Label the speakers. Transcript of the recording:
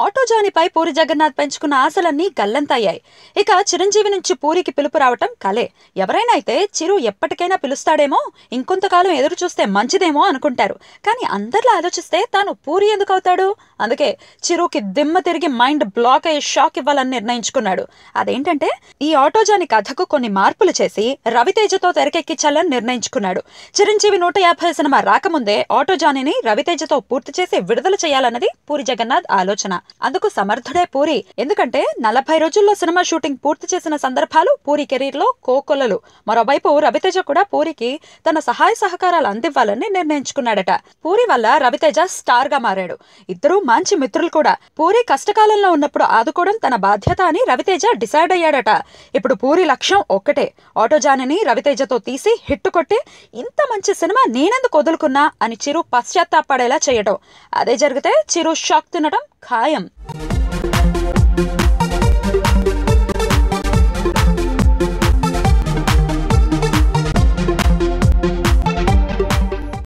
Speaker 1: Auto జానీపై puri Jagannadh పెంచుకున్న ఆశలన్నీ గల్లంతయ్యాయి. ఇక చిరంజీవి నుంచి పూరికి పిలుపు రావటం కలే. ఎవరైనా అయితే చిరు ఎప్పటికైనా పిలుస్తాడేమో, ఇంకొంతకాలం ఎదురు చూస్తే మంచిదేమో అనుకుంటారు. కానీ అందరిలో ఆలోచిస్తే తాను పూరి ఎందుకు అవుతాడు? అందుకే చిరుకి దిమ్మ తిరిగి మైండ్ బ్లాక్ అయ్యే షాక్ ఇవ్వాలని నిర్ణయించుకున్నాడు. అదేంటంటే ఈ ఆటో జానీ కథకు కొన్ని మార్పులు చేసి రవితేజతో తెరకెక్కించాలని నిర్ణయించుకున్నాడు. చిరంజీవి 150 సినిమా రాకముందే ఆటో జానీని రవితేజతో పూర్తి చేసి విడుదల చేయాలన్నది పూరి జగన్నాథ్ ఆలోచన. అందుకు సమర్థుడే పూరి. ఎందుకంటే 40 రోజుల్లో సినిమా షూటింగ్ పూర్తి చేసిన సందర్భాలు పూరి కెరీర్ లో కోకొల్లలు. మరోవైపు రవితేజ కూడా పూరికి తన సహాయ సహకారాలు అందివ్వాలని నిర్ణయించుకున్నాడట. పూరి వల్ల రవితేజ స్టార్ గా మారాడు. ఇద్దరూ మంచి మిత్రులు కూడా. పూరి కష్టకాలంలో ఉన్నప్పుడు ఆదుకోవడం తన బాధ్యత అని రవితేజ డిసైడ్ అయ్యాడట. ఇప్పుడు పూరి లక్ష్యం ఒక్కటే, ఆటో జానీని రవితేజతో తీసి హిట్ కొట్టి ఇంత మంచి సినిమా నేనెందుకు వదులుకున్నా అని చిరు పశ్చాత్తాపడేలా చేయడం. అదే జరిగితే చిరు షాక్ తినడం ఖాయం.